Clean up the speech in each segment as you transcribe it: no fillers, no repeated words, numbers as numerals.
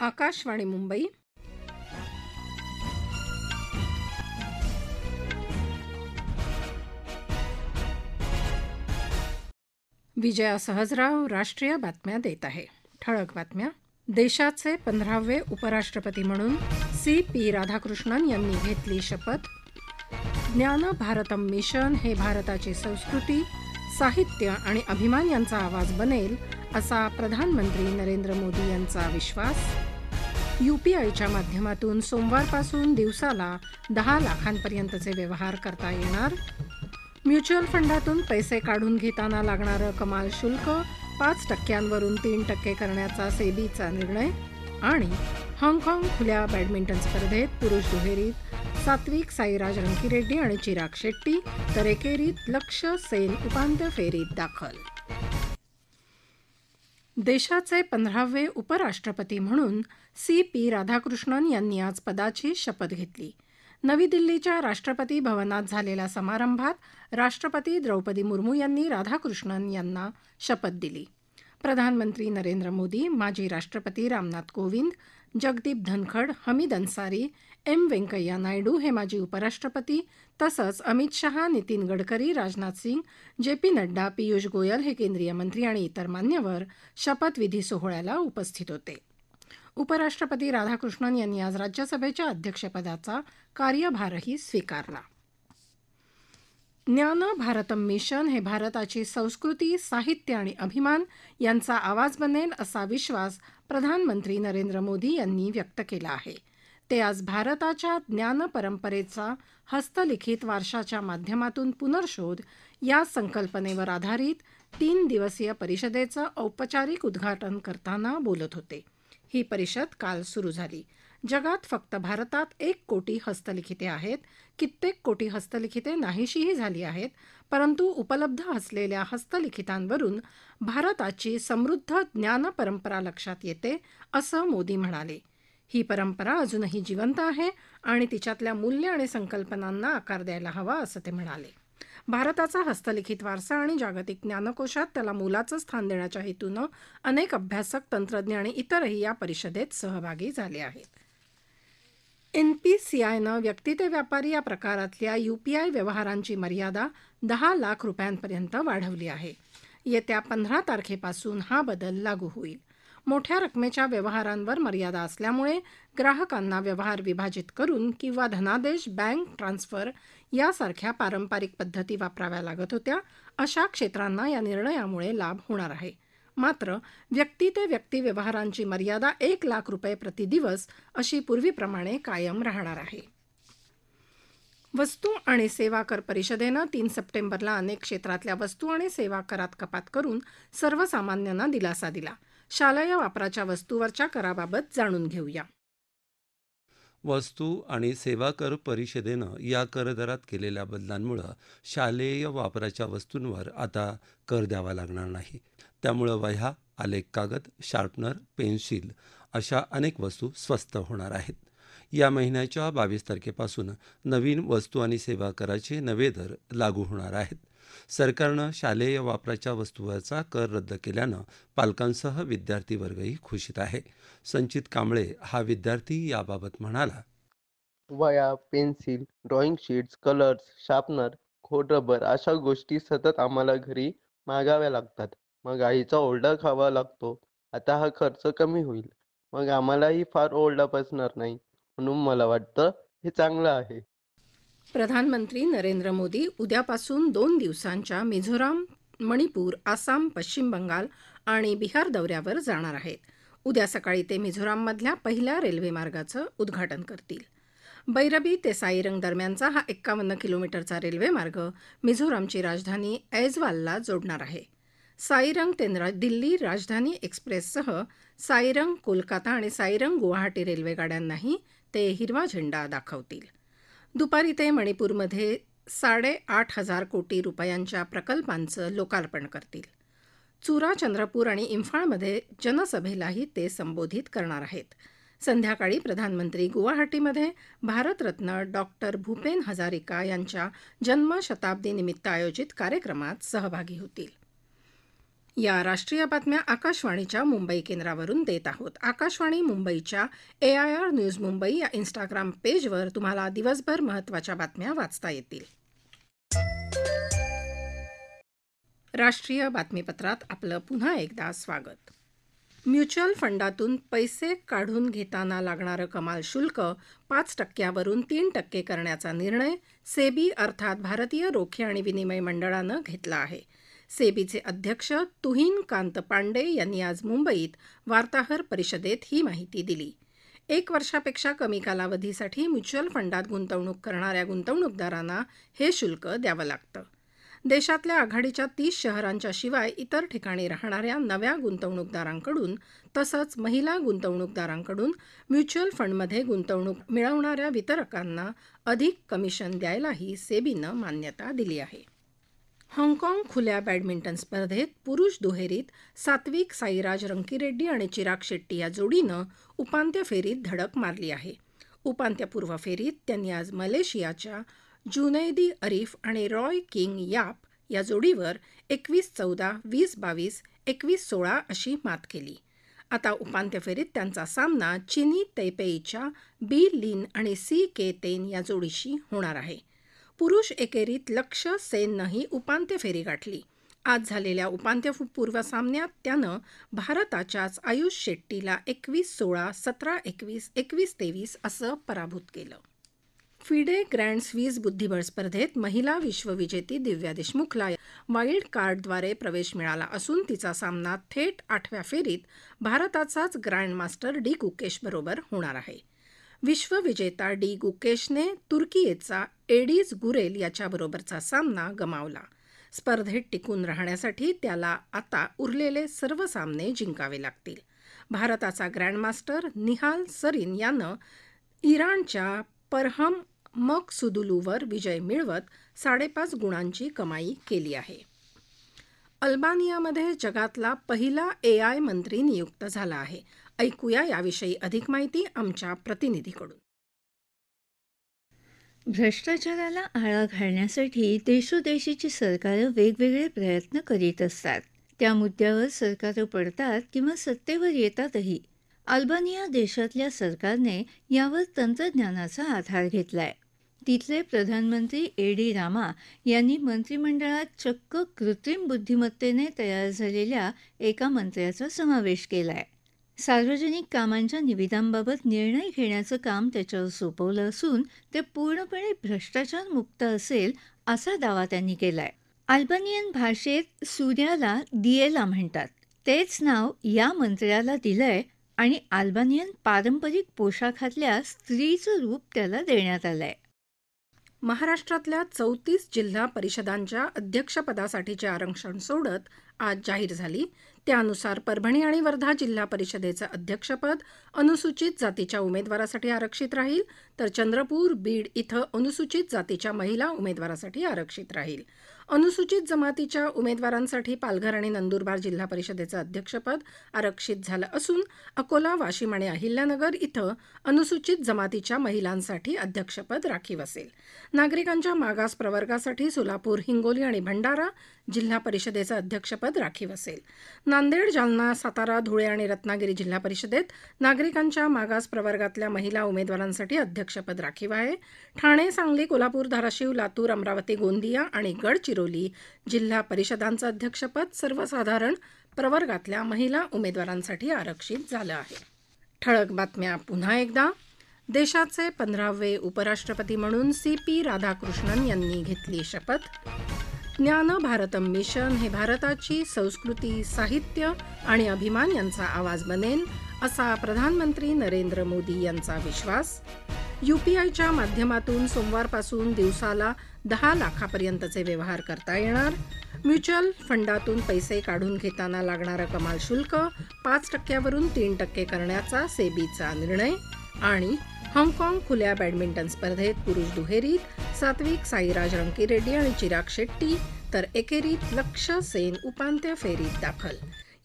आकाशवाणी मुंबई. विजया सहजराव राष्ट्रीय बातम्या देत आहे. ठळक बातम्या. देशाचे 15वे उपराष्ट्रपती म्हणून सी.पी. राधाकृष्णन यांनी घेतली शपथ. ज्ञान भारतम मिशन हे भारताची संस्कृती, साहित्य आणि अभिमान यांचा आवाज बनेल, असा प्रधानमंत्री नरेंद्र मोदी यांचा विश्वास. UPIच्या माध्यमातून सोमवारपासून दिवसाला 10 लाखांपर्यंतचे व्यवहार करता येणार. म्युच्युअल फंडातून पैसे काढून घेताना लागणारं कमाल शुल्क 5% 3% करण्याचा सेबीचा निर्णय. आणि हाँगकाँग खुल्या बॅडमिंटन स्पर्धेत पुरुष दुहेरीत सात्विक साईराज रंकीरेड्डी आणि चिराग शेट्टी तर एकेरीत लक्ष्य सेन उपांत्य फेरीत दाखल. देशाचे 15वे उपराष्ट्रपती म्हणून सी.पी. राधाकृष्णन यांनी आज पदाची शपथ घेतली. नवी दिल्लीच्या राष्ट्रपती भवनात झालेल्या समारंभात राष्ट्रपती द्रौपदी मुर्मू यांनी राधाकृष्णन यांना शपथ दिली. प्रधानमंत्री नरेंद्र मोदी, माजी राष्ट्रपती रामनाथ कोविंद, जगदीप धनखड, हमीद अन्सारी, व्यंकय्या नायडू हे माजी उपराष्ट्रपती, तसंच अमित शहा, नितीन गडकरी, राजनाथ सिंग, JP नड्डा, पीयूष गोयल हे केंद्रीय मंत्री आणि इतर मान्यवर शपथविधी सोहळ्याला उपस्थित होते. उपराष्ट्रपती राधाकृष्णन यांनी आज राज्यसभेच्या अध्यक्षपदाचा कार्यभारही स्वीकारला. ज्ञान भारतम मिशन हे भारताची संस्कृती, साहित्य आणि अभिमान यांचा आवाज बनेल, असा विश्वास प्रधानमंत्री नरेंद्र मोदी यांनी व्यक्त केला आहे. ते आज भारताच्या ज्ञान परंपरेचा हस्तलिखित वारशाच्या माध्यमातून पुनर्शोध या संकल्पनेवर आधारित 3 दिवसीय परिषदेचं औपचारिक उद्घाटन करताना बोलत होते. ही परिषद काल सुरू झाली. जगात फक्त भारतात 1 कोटी हस्तलिखिते आहेत. कित्येक कोटी हस्तलिखिते नाहीशीही झाली आहेत, परंतु उपलब्ध असलेल्या हस्तलिखितांवरून भारताची समृद्ध ज्ञान परंपरा लक्षात येते, असं मोदी म्हणाले. ही परंपरा अजूनही जिवंत आहे आणि तिच्यातल्या मूल्य आणि संकल्पनांना आकार द्यायला हवा, असं ते म्हणाले. भारताचा हस्तलिखित वारसा आणि जागतिक ज्ञानकोशात त्याला मोलाचं स्थान देण्याच्या हेतूनं अनेक अभ्यासक, तंत्रज्ञ आणि इतरही या परिषदेत सहभागी झाले आहेत. NPCIनं व्यक्ती ते व्यापारी या प्रकारातल्या UPI व्यवहारांची मर्यादा 10 लाख रुपयांपर्यंत वाढवली आहे. येत्या 15 तारखेपासून हा बदल लागू होईल. मोठ्या रकमेच्या व्यवहारांवर मर्यादा असल्यामुळे ग्राहकांना व्यवहार विभाजित करून किंवा धनादेश, बँक ट्रान्सफर यासारख्या पारंपरिक पद्धती वापराव्या लागत होत्या. अशा क्षेत्रांना या निर्णयामुळे लाभ होणार आहे. मात्र व्यक्ती ते व्यक्ती व्यवहारांची मर्यादा 1 लाख रुपये प्रतिदिवस अशी पूर्वीप्रमाणे कायम राहणार आहे. वस्तू आणि सेवा कर परिषदेनं 3 सप्टेंबरला अनेक क्षेत्रातल्या वस्तू आणि सेवा करात कपात करून सर्वसामान्यांना दिलासा दिला. शालेय वापराच्या वस्तूवरच्या कराबाबत जाणून घेऊया. वस्तू आणि सेवा कर परिषदेनं या करदरात केलेल्या बदलांमुळं शालेय वापराच्या वस्तूंवर आता कर द्यावा लागणार नाही. त्यामुळं वह्या, आलेख कागद, शार्पनर, पेन्सिल अशा अनेक वस्तू स्वस्त होणार आहेत. या महिन्याच्या 22 तारखेपासून नवीन वस्तू आणि सेवा कराचे नवे दर लागू होणार आहेत. सरकारनं शालेय वापराच्या वस्तूवरचा कर रद्द केल्यानं पालकांसह विद्यार्थी वर्गही खुशीत आहे. संचित कांबळे हा विद्यार्थी याबाबत म्हणाला. वह्या, pencil, drawing sheets, colours, sharpener, खोडरबर अशा गोष्टी सतत आम्हाला घरी मागाव्या लागतात. मग आईचा ओरडा खावा लागतो. आता हा खर्च कमी होईल. मग आम्हालाही फार ओरडा बसणार नाही. म्हणून मला वाटतं हे चांगलं आहे. प्रधानमंत्री नरेंद्र मोदी उद्यापासून 2 दिवसांच्या मिझोराम, मणिपूर, आसाम, पश्चिम बंगाल आणि बिहार दौऱ्यावर जाणार आहेत. उद्या सकाळी ते मिझोराममधल्या पहिल्या रेल्वेमार्गाचं उद्घाटन करतील. बैरबी ते साईरंग दरम्यानचा हा 51 किलोमीटरचा रेल्वेमार्ग मिझोरामची राजधानी ऐझवालला जोडणार आहे. साईरंग ते दिल्ली राजधानी एक्सप्रेससह साईरंग कोलकाता आणि साईरंग गुवाहाटी रेल्वेगाड्यांनाही ते हिरवा झेंडा दाखवतील. दुपारी ते मणिपूरमध्ये 8,500 कोटी रुपयांच्या प्रकल्पांचं लोकार्पण करतील. चुरा, चंद्रपूर आणि इम्फाळमध्ये जनसभेलाही ते संबोधित करणार आहेत. संध्याकाळी प्रधानमंत्री गुवाहाटीमध्ये भारतरत्न डॉक्टर भूपेन हजारिका यांच्या जन्मशताब्दीनिमित्त आयोजित कार्यक्रमात सहभागी होतील. या राष्ट्रीय बातम्या आकाशवाणीच्या मुंबई केंद्रावरून देत आहोत. आकाशवाणी मुंबईच्या AIR न्यूज मुंबई या इंस्टाग्राम पेजवर तुम्हाला दिवसभर महत्त्वाच्या बातम्या वाचता येतील. राष्ट्रीय बातमीपत्रात आपलं पुन्हा एकदा स्वागत. म्युच्युअल फंडातून पैसे काढून घेताना लागणारं कमाल शुल्क 5% 3% करण्याचा निर्णय सेबी अर्थात भारतीय रोखे आणि विनिमय मंडळानं घेतला आहे. सेबीचे अध्यक्ष तुहिन कांत पांडे यांनी आज मुंबईत वार्ताहर परिषदेत ही माहिती दिली. 1 वर्षापेक्षा कमी कालावधीसाठी म्युच्युअल फंडात गुंतवणूक करणाऱ्या गुंतवणूकदारांना हे शुल्क द्यावं लागतं. देशातल्या आघाडीच्या 30 शहरांच्या शिवाय इतर ठिकाणी राहणाऱ्या नव्या गुंतवणूकदारांकडून तसंच महिला गुंतवणूकदारांकडून म्युच्युअल फंडमध्ये गुंतवणूक मिळवणाऱ्या वितरकांना अधिक कमिशन द्यायलाही सेबीनं मान्यता दिली आहे. हाँगकाँग खुल्या बॅडमिंटन स्पर्धेत पुरुष दुहेरीत सात्विक साईराज रंकीरेड्डी आणि चिराग शेट्टी या जोडीनं उपांत्य फेरीत धडक मारली आहे. उपांत्यपूर्व फेरीत त्यांनी आज मलेशियाच्या जुनैदी अरीफ आणि रॉय किंग याप या जोडीवर 21-14, 20-22, 21-16 अशी मात केली. आता उपांत्य फेरीत त्यांचा सामना चीनी तैपेईच्या बी लिन आणि CK तेन या जोडीशी होणार आहे. पुरुष एकेरीत लक्ष्य सेननंही उपांत्य फेरी गाठली. आज झालेल्या उपांत्यपूर्व सामन्यात त्यानं भारताच्याच आयुष शेट्टीला 21-16, 17-21, 21-23 असं पराभूत केलं. फिडे ग्रँड स्वीस बुद्धिबळ स्पर्धेत महिला विश्वविजेती दिव्या देशमुखला वाईल्ड कार्डद्वारे प्रवेश मिळाला असून तिचा सामना थेट 8व्या फेरीत भारताचाच ग्रँडमास्टर डी गुकेश बरोबर होणार आहे. विश्वविजेता डी गुकेशने तुर्कीचा एडिज गुरेल याच्याबरोबरचा सामना गमावला. स्पर्धेत टिकून राहण्यासाठी त्याला आता उरलेले सर्व सामने जिंकावे लागतील. भारताचा ग्रँडमास्टर निहाल सरीन यानं इराणच्या परहम मकसुदुलूवर विजय मिळवत 5.5 गुणांची कमाई केली आहे. अल्बानियामध्ये जगातला पहिला AI मंत्री नियुक्त झाला आहे. ऐकूया याविषयी अधिक माहिती आमच्या प्रतिनिधीकडून. भ्रष्टाचाराला आळा घालण्यासाठी देशोदेशीची सरकारं वेगवेगळे प्रयत्न करीत असतात. त्या मुद्द्यावर सरकारं पडतात किंवा सत्तेवर येतातही. अल्बानिया देशातल्या सरकारने यावर तंत्रज्ञानाचा आधार घेतलाय. तिथले प्रधानमंत्री एडी रामा यांनी मंत्रिमंडळात चक्क कृत्रिम बुद्धिमत्तेने तयार झालेल्या एका मंत्र्याचा समावेश केलाय. सार्वजनिक कामांच्या निविदांबाबत निर्णय घेण्याचं काम त्याच्यावर सोपवलं असून ते पूर्णपणे भ्रष्टाचारमुक्त असेल असा दावा त्यांनी केलाय. अल्बानियन भाषेत सूर्याला दिएला म्हणतात. तेच नाव या मंत्र्याला दिलंय आणि अल्बानियन पारंपरिक पोशाखातल्या स्त्रीचं रूप त्याला देण्यात आलंय. महाराष्ट्रातल्या 34 जिल्हा परिषदांच्या अध्यक्षपदासाठीची आरक्षण सोडत आज जाहीर झाली. त्यानुसार परभणी आणि वर्धा जिल्हा परिषदेचं अध्यक्षपद अनुसूचित जातीच्या उमेदवारासाठी आरक्षित राहील, तर चंद्रपूर, बीड इथं अनुसूचित जातीच्या महिला उमेदवारासाठी आरक्षित राहील. अनुसूचित जमातीच्या उमेदवारांसाठी पालघर आणि नंदुरबार जिल्हा परिषदेचं अध्यक्षपद आरक्षित झालं असून अकोला, वाशिम आणि अहिल्यानगर इथं अनुसूचित जमातीच्या महिलांसाठी अध्यक्षपद राखीव असेल. नागरिकांच्या मागास प्रवर्गासाठी सोलापूर, हिंगोली आणि भंडारा जिल्हा परिषदेचं अध्यक्षपद राखीव असेल. नांदेड, जालना, सातारा, धुळे आणि रत्नागिरी जिल्हा परिषदेत नागरिकांच्या मागास प्रवर्गातल्या महिला उमेदवारांसाठी अध्यक्षपद राखीव आहे. ठाणे, सांगली, कोल्हापूर, धाराशिव, लातूर, अमरावती, गोंदिया आणि गडचिरोली जिल्हा परिषदांचं अध्यक्षपद सर्वसाधारण प्रवर्गातल्या महिला उमेदवारांसाठी आरक्षित झालं आहे. ठळक बातम्या पुन्हा एकदा. देशाचे 15वे उपराष्ट्रपती म्हणून CP राधाकृष्णन यांनी घेतली शपथ. ज्ञान भारतम मिशन हे भारताची संस्कृती, साहित्य आणि अभिमान यांचा आवाज बनेल असा प्रधानमंत्री नरेंद्र मोदी यांचा विश्वास. UPIच्या माध्यमातून सोमवारपासून दिवसाला 10 लाखापर्यंतचे व्यवहार करता येणार. म्युच्युअल फंडातून पैसे काढून घेताना लागणारं कमाल शुल्क 5% 3% करण्याचा सेबीचा निर्णय. आणि हाँगकाँग खुल्या बॅडमिंटन स्पर्धेत पुरुष दुहेरीत सात्विक साईराज रंकीरेड्डी आणि चिराग शेट्टी तर एकेरीत लक्ष्य सेन उपांत्य फेरीत दाखल.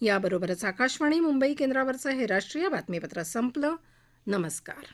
याबरोबरच आकाशवाणी मुंबई केंद्रावरचं हे राष्ट्रीय बातमीपत्र संपलं. नमस्कार.